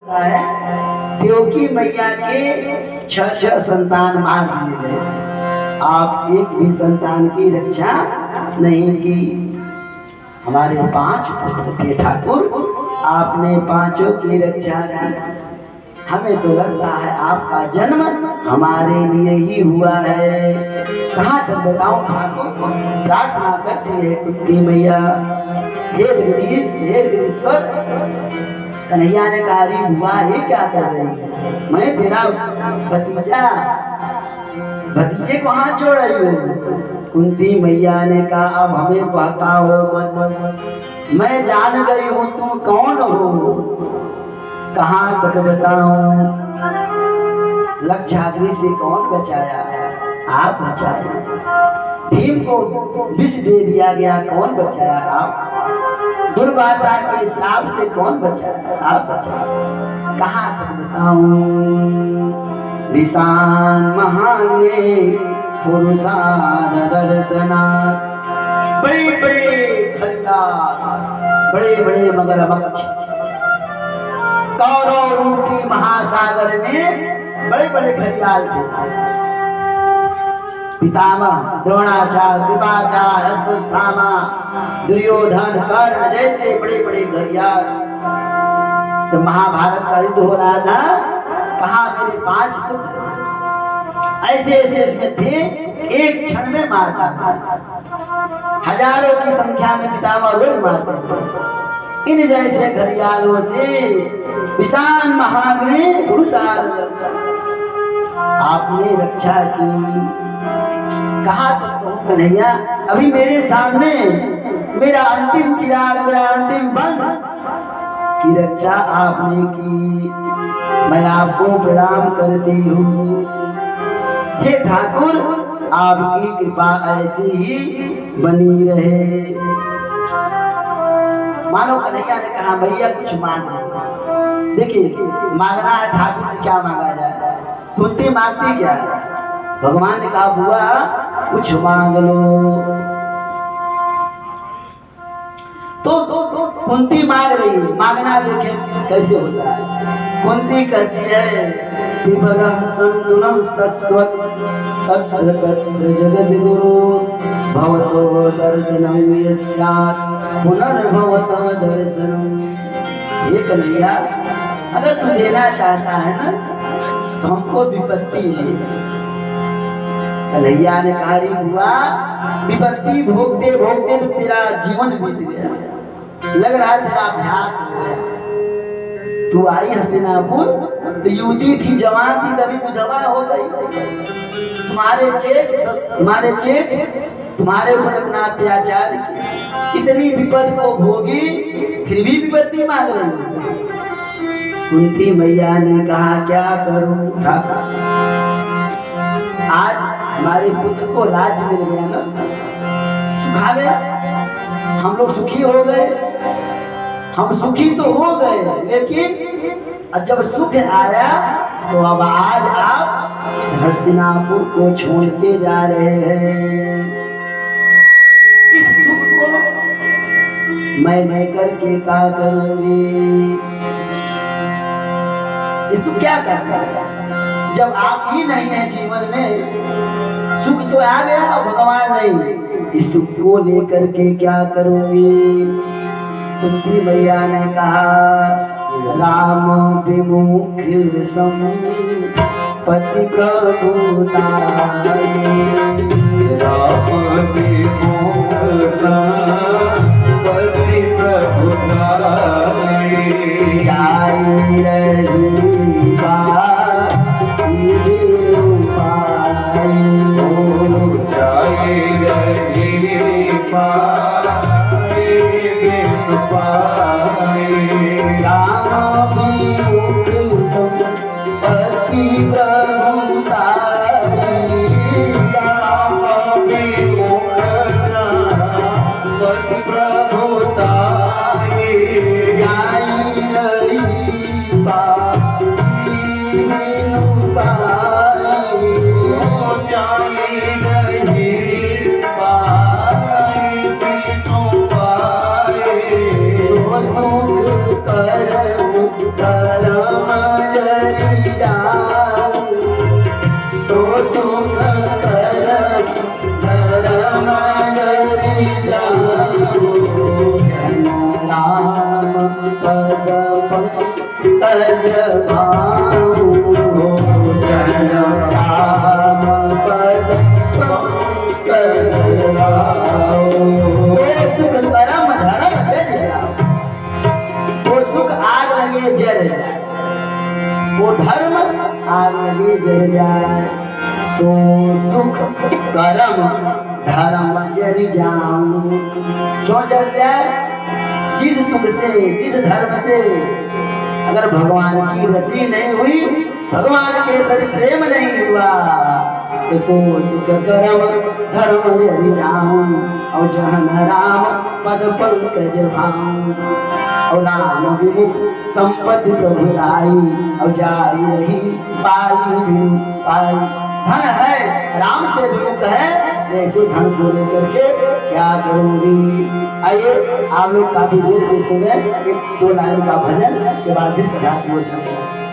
है देवकी मैया के 6 संतान मार दिए गए। आप एक भी संतान की रक्षा नहीं की। हमारे 5 पुत्र थे ठाकुर, आपने 5 की रक्षा की। हमें तो लगता है आपका जन्म हमारे लिए ही हुआ है। कहाँ तक बताऊं ठाकुर, प्रार्थना करती है कुंती मैया, हे जगदीश हे जगदीश्वर। कन्हैया ने कहा अरे बुआ ये क्या कर रही है, मैं तेरा भतीजा, भतीजे को हाथ जोड़ रही हूँ। कुंती मैया ने कहा अब हमें बताओ मत, मैं जान गई हूँ तुम कौन हो। कहाँ तक बताऊं, लक्षागृह से कौन बचाया, आप बचाए। भीम को विष दे दिया गया, कौन बचाया, आप। दुर्वासा के श्राप से कौन बचाया, आप बचाए। कहाँ तक बताऊं, विशान महाने पुरुषान दर्शना, बड़े बड़े घड़ियाल, बड़े बड़े मगरमच्छ, कौरव रूपी महासागर में बड़े बड़े घड़ियाल थे। पितामह द्रोणाचार्य, कृपाचार्य, अश्वत्थामा, दुर्योधन, कर्ण जैसे बड़े बड़े घड़ियाल। तो महाभारत का युद्ध हो रहा था, कहा मेरे 5 पुत्र ऐसे ऐसे इसमें थे, एक क्षण में मारता था। हजारों की संख्या में पितामह रोज मारते थे। इन जैसे घड़ियालों से विशाल महाग्नि पुरुषार्थ आपने रक्षा की। कहा तक कहूं कन्हैया, अभी मेरे सामने मेरा अंतिम चिराग, मेरा अंतिम वंश की रक्षा आपने की, मैं आपको प्रणाम करती हूँ। हे ठाकुर आपकी कृपा ऐसी ही बनी रहे। मानो कन्हैया ने कहा भैया कुछ मांग लो। देखिए मांगना है ठाकुर से, क्या मांगा जाए। कुंती मांगती क्या है, भगवान ने कहा बुआ कुछ मांग लो। तो कुंती मांग रही है, मांगना देखे कैसे होता है। कुंती कहती है विभगः संतुनः सस्वत् तत्र तत्र जगद्गुरु भवतो दर्शनं यस्यात् पुनर्भवतः दर्शनम्। ये कन्हैया अगर तू देना चाहता है ना तो हमको विपत्ति नहीं। कन्हैया ने कहा रे बुआ विपत्ति भोगते भोगते तो तेरा जीवन बीत गया, लग रहा है तेरा अभ्यास हो गया। तू आई हस्तिनापुर तो युवती थी, जवान थी, तभी तू जवान हो गई। तुम्हारे जेठ तुम्हारे ऊपर इतना अत्याचार, इतनी विपद को भोगी, फिर भी विपत्ति मांग रही। कुंती मैया ने कहा क्या करूं ठाकुर, आज हमारे पुत्र को राज्य मिल गया ना, सुखा गया, हम लोग सुखी हो गए। हम सुखी तो हो गए, लेकिन जब सुख आया तो अब आज आप इस हस्तिनापुर को छोड़ के जा रहे हैं। इस सुख को मैं लेकर के क्या करूंगी, इसको क्या करना है। जब आप ही नहीं है जीवन में, सुख तो आ गया और भगवान नहीं, इस सुख को लेकर के क्या करूंगी। कुंती मैया ने कहा राम विमुख सम पति प्रभुताई, राम विमुख सम पति प्रभुताई, जाई रही बाई जाई रही राम विमुख संपत्ति प्रभुताई, राम विमुख संपत्ति प्रभुताई, जाई रही बाई तज भाऊ जन राम पद सुख करम धर्म जल जाओ। वो सुख आग लगे जल जाए, वो धर्म आग लगे जल जाए। सो सुख करम धर्म जल जाऊं। क्यों जल जाए? जिस सुख से, जिस धर्म से अगर भगवान की रति नहीं हुई, भगवान के प्रति प्रेम नहीं हुआ, तो सो सुख करम धर्म जल जाऊं। और जहन राम पद पंकज भाऊं। और राम विमुख संपत्ति प्रभु लाई, और जाई रही पाई बिनु पाई। धन है राम से विमुख है, जैसे धन को लेकर के क्या करूंगी। आइए आप लोग काफी देर से सुने एक दो लाइन का भजन, इसके बाद फिर कथा की ओर चलते हैं।